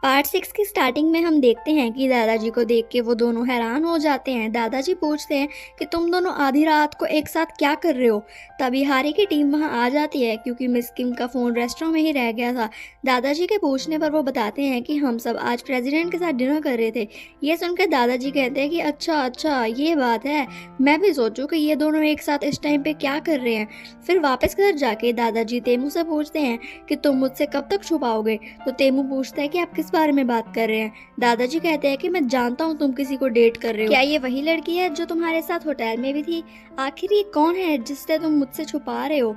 Part 6 की starting में हम देखते हैं कि दादाजी को देख के वो दोनों हैरान हो जाते हैं। दादाजी पूछते हैं कि तुम दोनों आधी रात को एक साथ क्या कर रहे हो। तभी हारी की टीम वहां आ जाती है क्योंकि मिस किम का फ़ोन रेस्टोरेंट में ही रह गया था। दादाजी के पूछने पर वो बताते हैं कि हम सब आज प्रेसिडेंट के साथ डिनर कर रहे थे। ये सुनकर दादाजी कहते हैं कि अच्छा अच्छा ये बात है, मैं भी सोचूं कि ये दोनों एक साथ इस टाइम पे क्या कर रहे हैं। फिर वापस घर जाके दादाजी तेमू से पूछते हैं कि तुम मुझसे कब तक छुपाओगे। तो तेमू पूछता है कि आप किस बारे में बात कर रहे हैं। दादाजी कहते हैं कि मैं जानता हूँ तुम किसी को डेट कर रहे हो। क्या ये वही लड़की है जो तुम्हारे साथ होटल में भी थी? आखिर ये कौन है जिससे तुम मुझसे छुपा रहे हो?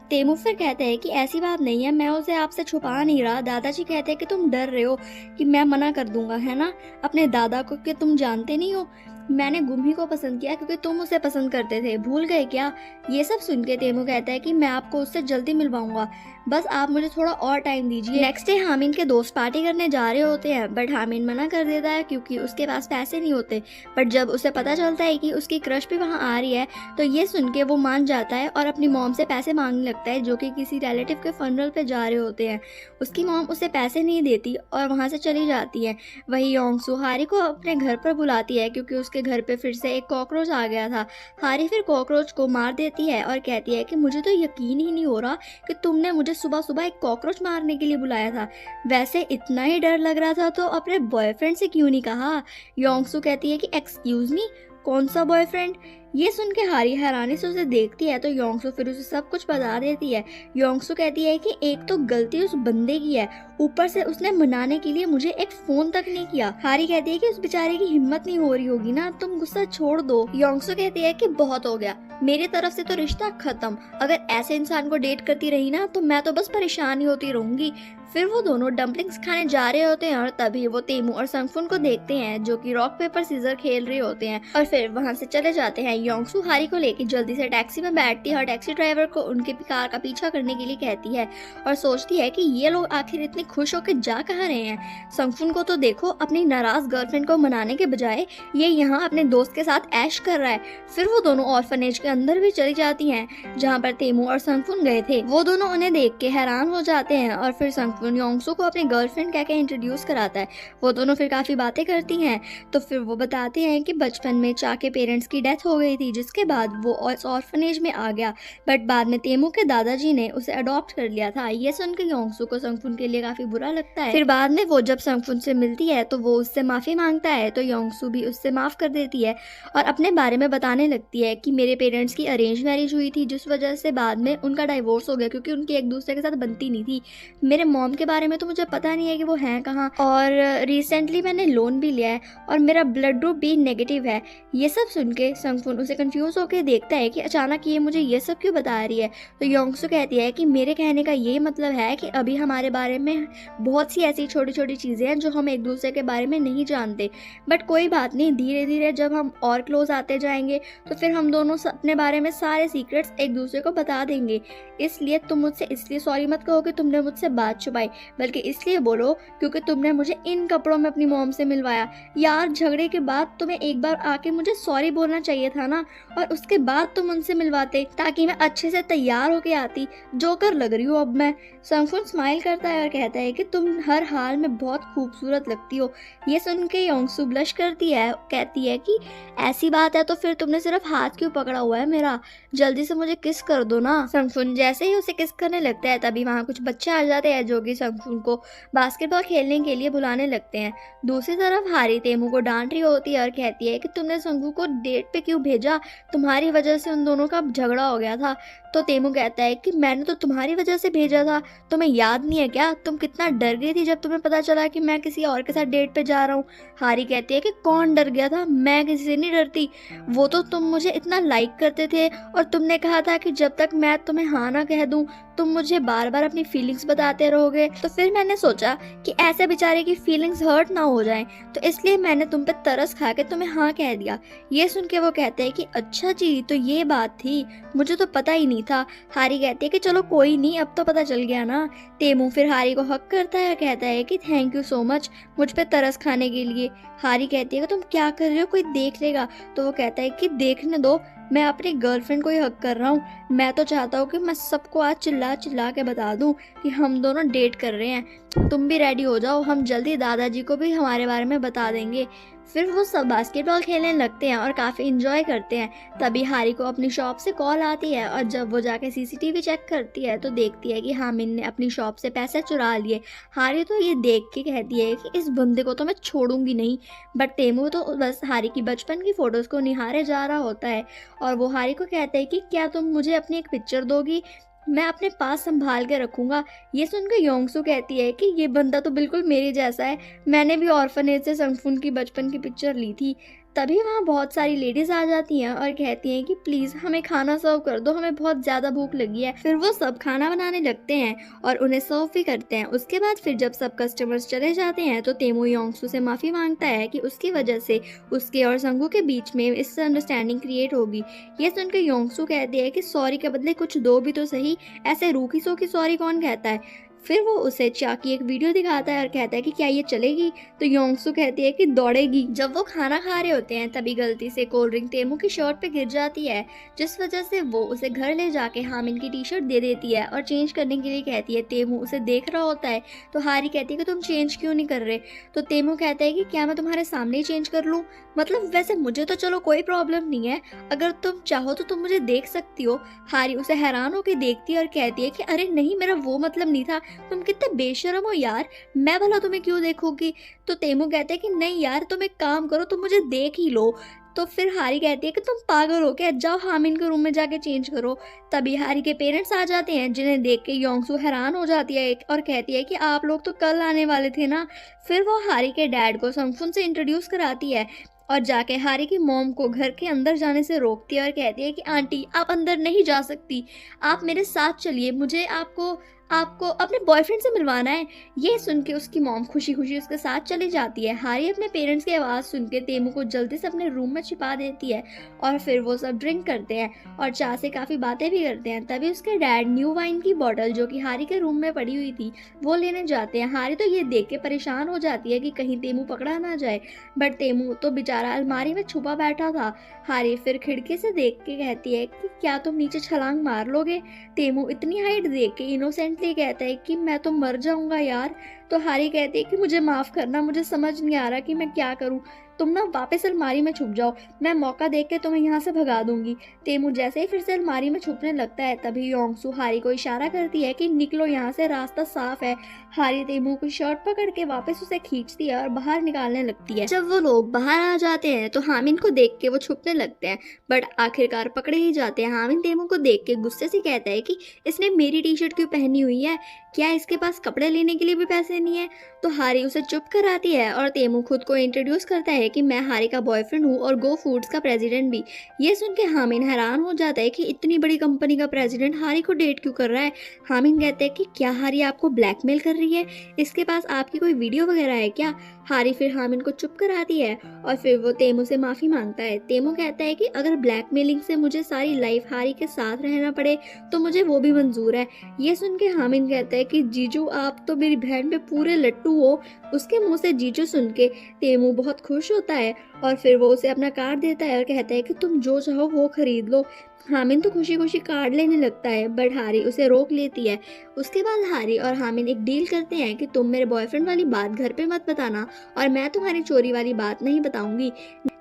तेमू फिर कहते हैं कि ऐसी बात नहीं है, मैं उसे आपसे छुपा नहीं रहा। दादाजी कहते हैं कि तुम डर रहे हो कि मैं मना कर दूंगा, है ना, अपने दादा को, कि तुम जानते नहीं हो मैंने गुम्ही को पसंद किया क्योंकि तुम उसे पसंद करते थे, भूल गए क्या? ये सब सुन के तेमू कहता है कि मैं आपको उससे जल्दी मिलवाऊंगा, बस आप मुझे थोड़ा और टाइम दीजिए। नेक्स्ट डे हामिन के दोस्त पार्टी करने जा रहे होते हैं बट हामिन मना कर देता है क्योंकि उसके पास पैसे नहीं होते। बट जब उसे पता चलता है कि उसकी क्रश भी वहाँ आ रही है तो ये सुन के वो मान जाता है और अपनी मॉम से पैसे मांगने लगता है जो कि किसी रिलेटिव के फनरल पे जा रहे होते हैं। उसकी मॉम उसे पैसे नहीं देती और वहाँ से चली जाती है। वही योंगसू हारी को अपने घर पर बुलाती है क्योंकि उसके घर पे फिर से एक कॉकरोच आ गया था। हारी फिर कॉकरोच को मार देती है और कहती है कि मुझे तो यकीन ही नहीं हो रहा कि तुमने मुझे सुबह सुबह एक कॉकरोच मारने के लिए बुलाया था। वैसे इतना ही डर लग रहा था तो अपने बॉयफ्रेंड से क्यों नहीं कहा? योंगसू कहती है कि एक्सक्यूज मी, कौन सा बॉयफ्रेंड? ये सुन के हारी हैरानी से उसे देखती है तो योंगसू फिर उसे सब कुछ बता देती है। योंगसू कहती है कि एक तो गलती उस बंदे की है, ऊपर से उसने मनाने के लिए मुझे एक फोन तक नहीं किया। हारी कहती है कि उस बेचारे की हिम्मत नहीं हो रही होगी ना, तुम गुस्सा छोड़ दो। योंगसू कहती है कि बहुत हो गया, मेरी तरफ से तो रिश्ता खत्म, अगर ऐसे इंसान को डेट करती रही ना तो मैं तो बस परेशान ही होती रहूंगी। फिर वो दोनों डम्पलिंग्स खाने जा रहे होते हैं और तभी वो तेमू और संगफुन को देखते हैं जो कि रॉक पेपर सीजर खेल रहे होते हैं और फिर वहां से चले जाते हैं। योंगसू हारी को लेकर जल्दी से टैक्सी में बैठती है और टैक्सी ड्राइवर को उनके कार का पीछा करने के लिए कहती है और सोचती है कि ये लोग आखिर इतने खुश होकर जा कहाँ रहे हैं। संगफुन को तो देखो, अपनी नाराज गर्लफ्रेंड को मनाने के बजाय ये यहाँ अपने दोस्त के साथ ऐश कर रहा है। फिर वो दोनों ऑर्फनेज के अंदर भी चली जाती हैं जहाँ पर तेमू और संगफुन गए थे। वो दोनों उन्हें देख के हैरान हो जाते हैं और फिर संगफुन योंगसू को अपनी गर्लफ्रेंड कह के इंट्रोड्यूस कराता है। वो दोनों फिर काफी बातें करती हैं तो फिर वो बताते हैं कि बचपन में चा के पेरेंट्स की डेथ हो गई थी जिसके बाद वो ऑर्फनेज में आ गया बट बाद में तेमू के दादाजी ने उसे अडॉप्ट कर लिया था। ये सुनकर योंगसू को संगफुन के लिए काफी बुरा लगता है। फिर बाद में वो जब संगफुन से मिलती है तो वो उससे माफी मांगता है तो योंगसू भी उससे माफ कर देती है और अपने बारे में बताने लगती है कि मेरे पेरेंट्स की अरेंज मैरिज हुई थी जिस वजह से बाद में उनका डाइवोर्स हो गया क्योंकि उनकी एक दूसरे के साथ बनती नहीं थी। मेरे मॉम के बारे में तो मुझे पता नहीं है कि वो हैं कहाँ और रिसेंटली मैंने लोन भी लिया है और मेरा ब्लड ग्रुप भी नेगेटिव है। ये सब सुन के संगफुन उसे कंफ्यूज होकर देखता है कि अचानक ये मुझे ये सब क्यों बता रही है। तो योंगसू कहती है कि मेरे कहने का ये मतलब है कि अभी हमारे बारे में बहुत सी ऐसी छोटी छोटी चीज़ें हैं जो हम एक दूसरे के बारे में नहीं जानते, बट कोई बात नहीं, धीरे धीरे जब हम और क्लोज आते जाएंगे तो फिर हम दोनों अपने बारे में सारे सीक्रेट्स एक दूसरे को बता देंगे। इसलिए तुम मुझसे इसलिए सॉरी मत कहो कि तुमने मुझसे बात छुपाई, बल्कि इसलिए बोलो क्योंकि तुमने मुझे इन कपड़ों में अपनी मॉम से मिलवाया। यार, झगड़े के बाद तुम्हें एक बार आके मुझे सॉरी बोलना चाहिए था ना, और उसके बाद तुम उनसे मिलवाते ताकि मैं अच्छे से तैयार होके आती। जोकर लग रही हूँ अब मैं। संगफुन स्माइल करता है और कहता है कि तुम हर हाल में बहुत खूबसूरत लगती हो। ये सुन के योंगसू ब्लश करती है, कहती है कि ऐसी बात है तो फिर तुमने सिर्फ हाथ क्यों पकड़ा हुआ है मेरा, जल्दी से मुझे किस कर दो ना। संगफुन जैसे ही उसे किस करने लगता है तभी वहाँ कुछ बच्चे आ जाते हैं जो कि संगफुन को बास्केटबॉल खेलने के लिए बुलाने लगते हैं। दूसरी तरफ हारी तेमू को डांट रही होती है और कहती है कि तुमने संगू को डेट पे क्यों भेजा, तुम्हारी वजह से उन दोनों का झगड़ा हो गया था। तो तेमू कहता है कि मैंने तो तुम्हारी वजह से भेजा था, तुम्हें याद नहीं है क्या, तुम कितना डर गई थी जब तुम्हें पता चला कि मैं किसी और के साथ डेट पे जा रहा हूँ। हारी कहती है कि कौन डर गया था, मैं किसी से नहीं डरती, वो तो तुम मुझे इतना लाइक करते थे और तुमने कहा था कि जब तक मैं तुम्हें हाँ ना कह दूं तुम मुझे बार बार अपनी फीलिंग्स बताते रहोगे। तो फिर मैंने सोचा कि ऐसे बेचारे की फीलिंग्स हर्ट ना हो जाएं, तो इसलिए मैंने तुम पे तरस खा के तुम्हें हाँ कह दिया। ये सुन के वो कहते हैं कि अच्छा जी, तो ये बात थी, मुझे तो पता ही नहीं था। हारी कहती है कि चलो कोई नहीं, अब तो पता चल गया ना। तेमू फिर हारी को हक करता है, कहता है कि थैंक यू सो मच मुझ पे तरस खाने के लिए। हारी कहती है कि तुम क्या कर रहे हो, कोई देख लेगा। तो वो कहता है कि देखने दो, मैं अपनी गर्लफ्रेंड को ही हक कर रहा हूँ। मैं तो चाहता हूँ कि मैं सबको आज चिल्ला चिल्ला के बता दूँ कि हम दोनों डेट कर रहे हैं। तुम भी रेडी हो जाओ, हम जल्दी दादाजी को भी हमारे बारे में बता देंगे। फिर वो सब बास्केटबॉल खेलने लगते हैं और काफ़ी इंजॉय करते हैं। तभी हारी को अपनी शॉप से कॉल आती है और जब वो जाके सीसीटीवी चेक करती है तो देखती है कि हामिद ने अपनी शॉप से पैसे चुरा लिए। हारी तो ये देख के कहती है कि इस बंदे को तो मैं छोड़ूंगी नहीं। बट तेमू तो बस हारी की बचपन की फ़ोटोज़ को निहारे जा रहा होता है और वो हारी को कहता है कि क्या तुम मुझे अपनी एक पिक्चर दोगी, मैं अपने पास संभाल के रखूँगा। ये सुनकर योंगसू कहती है कि ये बंदा तो बिल्कुल मेरे जैसा है, मैंने भी ऑर्फनेज से संगफुन की बचपन की पिक्चर ली थी। तभी वहाँ बहुत सारी लेडीज़ आ जाती हैं और कहती हैं कि प्लीज़ हमें खाना सर्व कर दो, हमें बहुत ज़्यादा भूख लगी है। फिर वो सब खाना बनाने लगते हैं और उन्हें सर्व भी करते हैं। उसके बाद फिर जब सब कस्टमर्स चले जाते हैं तो तेमू योंगसू से माफ़ी मांगता है कि उसकी वजह से उसके और संगू के बीच में मिसअंडरस्टैंडिंग क्रिएट होगी। ये सुनकर योंगसू कहती है कि सॉरी के बदले कुछ दो भी तो सही, ऐसे रूखी सूखी सॉरी कौन कहता है। फिर वो उसे चा की एक वीडियो दिखाता है और कहता है कि क्या ये चलेगी, तो योंगसू कहती है कि दौड़ेगी। जब वो खाना खा रहे होते हैं तभी गलती से कोल्ड ड्रिंक तेमू की शर्ट पे गिर जाती है, जिस वजह से वो उसे घर ले जाके हामिन की टी शर्ट दे देती है और चेंज करने के लिए कहती है। तेमू उसे देख रहा होता है तो हारी कहती है कि तुम चेंज क्यों नहीं कर रहे, तो तेमू कहता है कि क्या मैं तुम्हारे सामने ही चेंज कर लूँ, मतलब वैसे मुझे तो चलो कोई प्रॉब्लम नहीं है, अगर तुम चाहो तो तुम मुझे देख सकती हो। हारी उसे हैरान होकर देखती है और कहती है कि अरे नहीं, मेरा वो मतलब नहीं था, तुम कितने बेशर्म हो यार, मैं भला तुम्हें क्यों देखूंगी। तो तेमू कहता है कि नहीं यार, तुम एक काम करो, तुम मुझे देख ही लो। तो फिर हारी कहती है कि तुम पागल हो क्या, जाओ हामिन के रूम में जाके चेंज करो। तभी हारी के पेरेंट्स आ जाते हैं, जिन्हें देख के योंगसू हैरान हो जाती है और कहती है कि आप लोग तो कल आने वाले थे ना। फिर वो हारी के डैड को संगफुन से इंट्रोड्यूस कराती है और जाके हारी की मॉम को घर के अंदर जाने से रोकती है और कहती है कि आंटी आप अंदर नहीं जा सकती, आप मेरे साथ चलिए, मुझे आपको आपको अपने बॉयफ्रेंड से मिलवाना है। ये सुन के उसकी मॉम खुशी खुशी उसके साथ चली जाती है। हारी अपने पेरेंट्स की आवाज़ सुन के तेमू को जल्दी से अपने रूम में छिपा देती है और फिर वो सब ड्रिंक करते हैं और चाय से काफ़ी बातें भी करते हैं। तभी उसके डैड न्यू वाइन की बॉटल जो कि हारी के रूम में पड़ी हुई थी वो लेने जाते हैं। हारी तो ये देख के परेशान हो जाती है कि कहीं तेमू पकड़ा ना जाए, बट तेमू तो बेचारा अलमारी में छुपा बैठा था। हारी फिर खिड़की से देख के कहती है कि क्या तुम नीचे छलांग मार लोगे। तेमू इतनी हाइट देख के इनोसेंटली कहता है कि मैं तो मर जाऊंगा यार। तो हारी कहती है कि मुझे माफ़ करना, मुझे समझ नहीं आ रहा कि मैं क्या करूं, तुम ना वापस अलमारी में छुप जाओ, मैं मौका देख के तुम्हें यहाँ से भगा दूंगी। तेमू जैसे ही फिर से अलमारी में छुपने लगता है तभी योंगसू हारी को इशारा करती है कि निकलो यहाँ से, रास्ता साफ है। हारी तेमू की शर्ट पकड़ के वापस उसे खींचती है और बाहर निकालने लगती है। जब वो लोग बाहर आ जाते हैं तो हामिन को देख के वो छुपने लगते हैं, बट आखिरकार पकड़े ही जाते हैं। हामिन तेमू को देख के गुस्से से कहता है कि इसने मेरी टी शर्ट क्यों पहनी हुई है, क्या इसके पास कपड़े लेने के लिए भी पैसे नहीं है। तो हारी उसे चुप कराती है और तेमू खुद को इंट्रोड्यूस करता है कि मैं हारी का बॉयफ्रेंड हूँ और गो फूड्स का प्रेसिडेंट भी। ये सुन के हामिन हैरान हो जाता है कि इतनी बड़ी कंपनी का प्रेसिडेंट हारी को डेट क्यों कर रहा है। हामिन कहते हैं कि क्या हारी आपको ब्लैकमेल कर रही है, इसके पास आपकी कोई वीडियो वगैरह है क्या। हारी फिर हामिन को चुप कराती है और फिर वो तेमू से माफ़ी मांगता है। तेमू कहता है कि अगर ब्लैकमेलिंग से मुझे सारी लाइफ हारी के साथ रहना पड़े तो मुझे वो भी मंजूर है। ये सुन के हामिन कहता है कि जीजू आप तो मेरी बहन पे पूरे लट्टू हो। उसके मुंह से जीजू सुन के तेमू बहुत खुश होता है और फिर वो उसे अपना कार्ड देता है और कहता है कि तुम जो चाहो वो खरीद लो। हामिन तो खुशी खुशी कार्ड लेने लगता है, बट हारी उसे रोक लेती है। उसके बाद हारी और हामिन एक डील करते हैं कि तुम मेरे बॉयफ्रेंड वाली बात घर पे मत बताना और मैं तुम्हारी चोरी वाली बात नहीं बताऊंगी।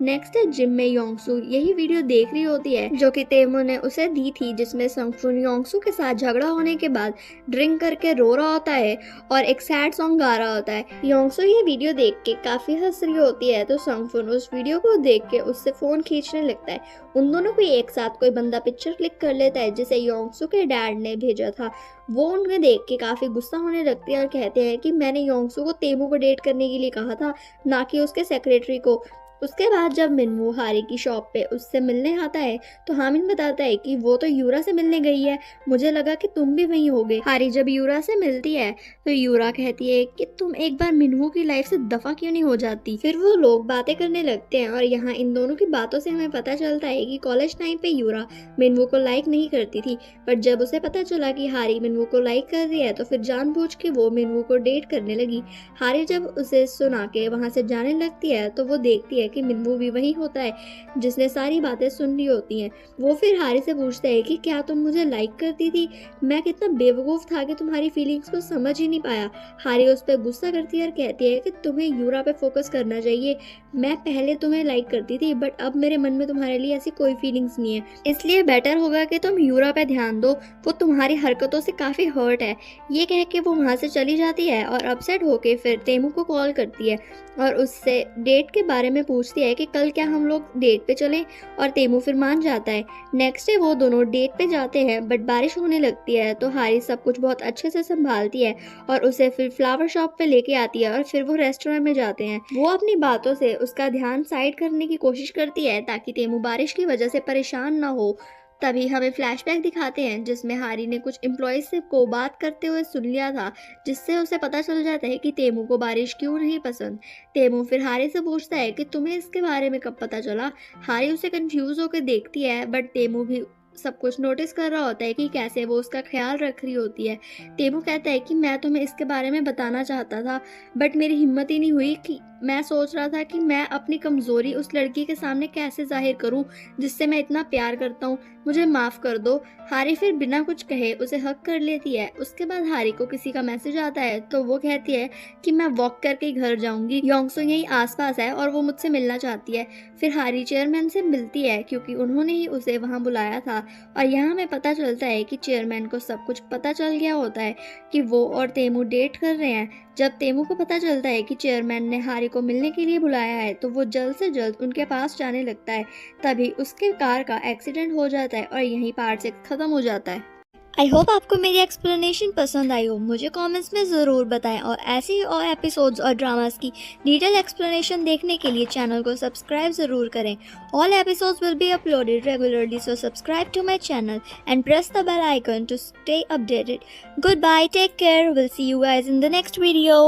नेक्स्ट डे जिम में योंगसू यही वीडियो देख रही होती है जो कि तेमू ने उसे दी थी, जिसमें संगफुन योंगसू के साथ झगड़ा होने के बाद ड्रिंक करके रो रहा होता है और एक सैड सॉन्ग गा रहा होता है। योंगसू ये वीडियो देख के काफी हंस रही होती है तो संगफुन उस वीडियो को देख के उससे फोन खींचने लगता है। उन दोनों को एक साथ कोई बंदा पिक्चर क्लिक कर लेता है जिसे योंगसू के डैड ने भेजा था। वो उन्हें देख के काफी गुस्सा होने लगते हैं और कहते हैं कि मैंने योंगसू को तेमू को डेट करने के लिए कहा था, ना कि उसके सेक्रेटरी को। उसके बाद जब मिनवू हारी की शॉप पे उससे मिलने आता है तो हामिन बताता है कि वो तो यूरा से मिलने गई है, मुझे लगा कि तुम भी वहीं होगे। हारी जब यूरा से मिलती है तो यूरा कहती है कि तुम एक बार मिनवू की लाइफ से दफा क्यों नहीं हो जाती। फिर वो लोग बातें करने लगते हैं और यहाँ इन दोनों की बातों से हमें पता चलता है कि कॉलेज टाइम पे यूरा मिनवू को लाइक नहीं करती थी, पर जब उसे पता चला कि हारी मिनवू को लाइक कर रही है तो फिर जानबूझ के वो मिनवू को डेट करने लगी। हारी जब उसे सुना के वहाँ से जाने लगती है तो वो देखती है कि मिन्नू भी वही होता है जिसने सारी बातें सुन ली होती हैं। वो फिर हारी से पूछता है कि क्या तुम मुझे लाइक करती थी? मैं कितना बेवकूफ़ था कि तुम्हारी फीलिंग्स को समझ ही नहीं पाया। हारी उस पर गुस्सा करती है और कहती है कि तुम्हें यूरा पे फोकस करना चाहिए। मैं पहले तुम्हें लाइक करती थी बट अब मेरे मन में तुम्हारे लिए ऐसी कोई फीलिंग्स नहीं है, इसलिए बेटर होगा कि तुम यूरा पे ध्यान दो, वो तुम्हारी हरकतों से काफ़ी हर्ट है। ये कह के वो वहाँ से चली जाती है और अपसेट होके फिर तेमू को कॉल करती है और उससे डेट के बारे में पूछती है कि कल क्या हम लोग डेट पे चलें, और तेमू फिर मान जाता है। नेक्स्ट डे वो दोनों डेट पे जाते हैं बट बारिश होने लगती है तो हारी सब कुछ बहुत अच्छे से संभालती है और उसे फिर फ्लावर शॉप पे लेके आती है और फिर वो रेस्टोरेंट में जाते हैं। वो अपनी बातों से उसका ध्यान साइड करने की कोशिश करती है ताकि तेमू बारिश की वजह से परेशान ना हो। तभी हमें फ्लैशबैक दिखाते हैं जिसमें हारी ने कुछ एम्प्लॉयज से को बात करते हुए सुन लिया था, जिससे उसे पता चल जाता है कि तेमू को बारिश क्यों नहीं पसंद। तेमू फिर हारी से पूछता है कि तुम्हें इसके बारे में कब पता चला। हारी उसे कंफ्यूज होकर देखती है बट तेमू भी सब कुछ नोटिस कर रहा होता है कि कैसे वो उसका ख्याल रख रही होती है। तेमू कहता है कि मैं तुम्हें इसके बारे में बताना चाहता था बट मेरी हिम्मत ही नहीं हुई कि मैं सोच रहा था कि मैं अपनी कमज़ोरी उस लड़की के सामने कैसे जाहिर करूं जिससे मैं इतना प्यार करता हूं, मुझे माफ़ कर दो। हारी फिर बिना कुछ कहे उसे हक कर लेती है। उसके बाद हारी को किसी का मैसेज आता है तो वो कहती है कि मैं वॉक करके घर जाऊंगी, योंगसो यहीं आसपास है और वो मुझसे मिलना चाहती है। फिर हारी चेयरमैन से मिलती है क्योंकि उन्होंने ही उसे वहाँ बुलाया था और यहाँ हमें पता चलता है कि चेयरमैन को सब कुछ पता चल गया होता है कि वो और तेमू डेट कर रहे हैं। जब तेमू को पता चलता है कि चेयरमैन ने हारी को मिलने के लिए बुलाया है तो वो जल्द से जल्द उनके पास जाने लगता है। तभी उसके कार का एक्सीडेंट हो जाता है और यहीं पार्ट 6 खत्म हो जाता है। आई होप आपको मेरी एक्सप्लेनेशन पसंद आई हो। मुझे कमेंट्स में ज़रूर बताएं और ऐसे ही और एपिसोड्स और ड्रामास की डिटेल एक्सप्लेनेशन देखने के लिए चैनल को सब्सक्राइब ज़रूर करें। All episodes will be uploaded regularly, so subscribe to my channel and press the bell icon to stay updated. Goodbye, take care, we'll see you guys in the next video.